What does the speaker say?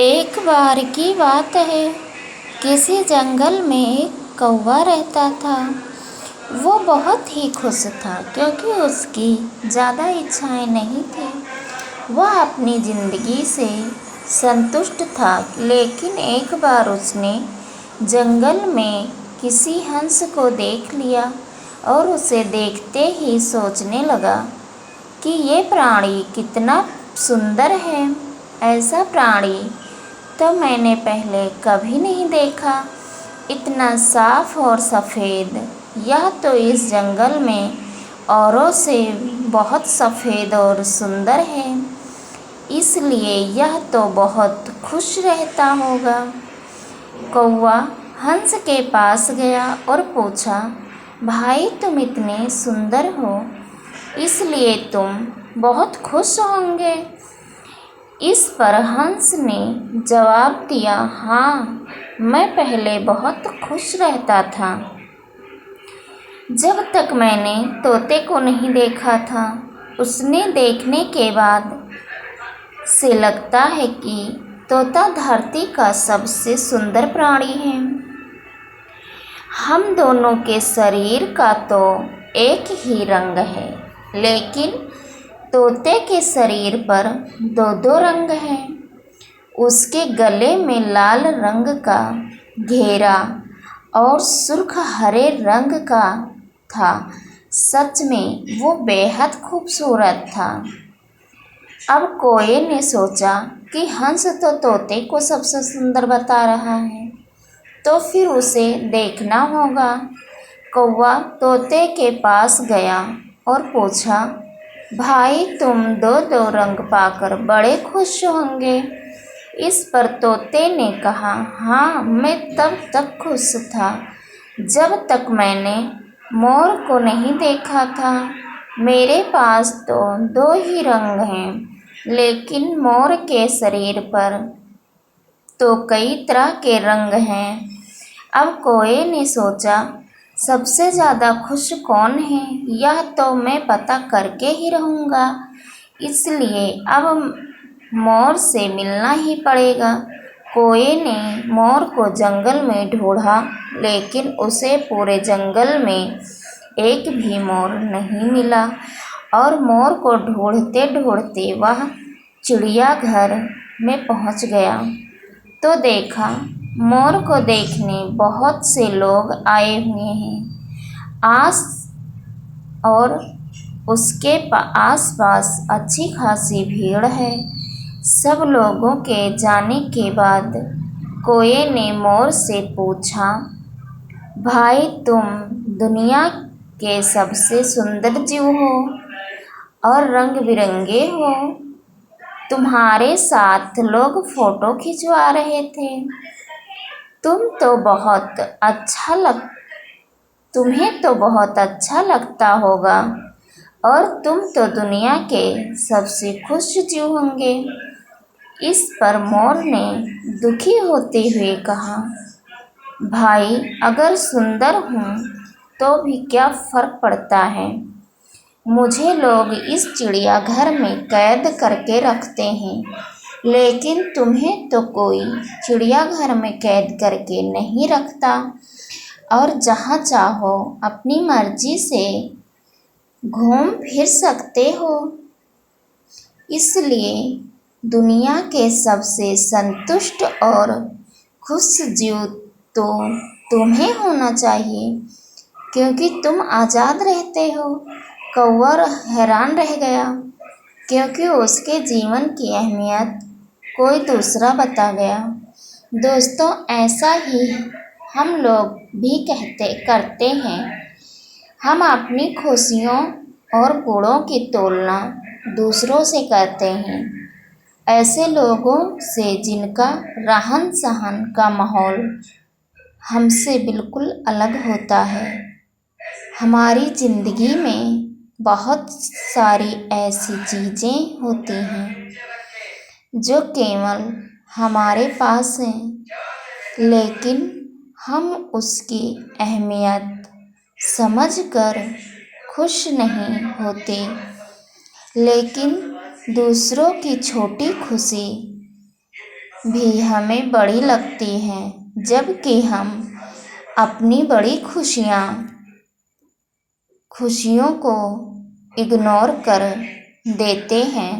एक बार की बात है। किसी जंगल में एक कौवा रहता था। वो बहुत ही खुश था क्योंकि उसकी ज़्यादा इच्छाएं नहीं थी। वह अपनी ज़िंदगी से संतुष्ट था, लेकिन एक बार उसने जंगल में किसी हंस को देख लिया और उसे देखते ही सोचने लगा कि ये प्राणी कितना सुंदर है। ऐसा प्राणी तो मैंने पहले कभी नहीं देखा। इतना साफ और सफ़ेद, यह तो इस जंगल में औरों से बहुत सफ़ेद और सुंदर है, इसलिए यह तो बहुत खुश रहता होगा। कौवा हंस के पास गया और पूछा, भाई तुम इतने सुंदर हो, इसलिए तुम बहुत खुश होंगे। इस पर हंस ने जवाब दिया, हाँ, मैं पहले बहुत खुश रहता था, जब तक मैंने तोते को नहीं देखा था। उसने देखने के बाद से लगता है कि तोता धरती का सबसे सुंदर प्राणी है। हम दोनों के शरीर का तो एक ही रंग है, लेकिन तोते के शरीर पर दो दो रंग हैं। उसके गले में लाल रंग का घेरा और सुर्ख हरे रंग का था। सच में वो बेहद खूबसूरत था। अब कोए ने सोचा कि हंस तो तोते को सबसे सुंदर बता रहा है, तो फिर उसे देखना होगा। कौवा तोते के पास गया और पूछा, भाई तुम दो दो रंग पाकर बड़े खुश होंगे। इस पर तोते ने कहा, हाँ, मैं तब तक खुश था जब तक मैंने मोर को नहीं देखा था। मेरे पास तो दो ही रंग हैं, लेकिन मोर के शरीर पर तो कई तरह के रंग हैं। अब कोए ने सोचा, सबसे ज़्यादा खुश कौन है, यह तो मैं पता करके ही रहूँगा। इसलिए अब मोर से मिलना ही पड़ेगा। कोए ने मोर को जंगल में ढूंढा, लेकिन उसे पूरे जंगल में एक भी मोर नहीं मिला और मोर को ढूंढते ढूंढते वह चिड़ियाघर में पहुंच गया तो देखा, मोर को देखने बहुत से लोग आए हुए हैं। आस और उसके आसपास अच्छी खासी भीड़ है। सब लोगों के जाने के बाद कोए ने मोर से पूछा, भाई तुम दुनिया के सबसे सुंदर जीव हो और रंग बिरंगे हो। तुम्हारे साथ लोग फोटो खिंचवा रहे थे। तुम्हें तो बहुत अच्छा लगता होगा और तुम तो दुनिया के सबसे खुश जीव होंगे। इस पर मोर ने दुखी होते हुए कहा, भाई अगर सुंदर हूँ तो भी क्या फर्क पड़ता है। मुझे लोग इस चिड़ियाघर में कैद करके रखते हैं, लेकिन तुम्हें तो कोई चिड़ियाघर में कैद करके नहीं रखता और जहाँ चाहो अपनी मर्जी से घूम फिर सकते हो। इसलिए दुनिया के सबसे संतुष्ट और खुश जीव तो तुम्हें होना चाहिए, क्योंकि तुम आज़ाद रहते हो। कौवा हैरान रह गया, क्योंकि उसके जीवन की अहमियत कोई दूसरा बता गया। दोस्तों, ऐसा ही हम लोग भी करते हैं। हम अपनी खुशियों और गुणों की तुलना दूसरों से करते हैं, ऐसे लोगों से जिनका रहन सहन का माहौल हमसे बिल्कुल अलग होता है। हमारी ज़िंदगी में बहुत सारी ऐसी चीज़ें होती हैं जो केवल हमारे पास हैं, लेकिन हम उसकी अहमियत समझकर खुश नहीं होते। लेकिन दूसरों की छोटी खुशी भी हमें बड़ी लगती हैं, जबकि हम अपनी बड़ी खुशियों को इग्नोर कर देते हैं।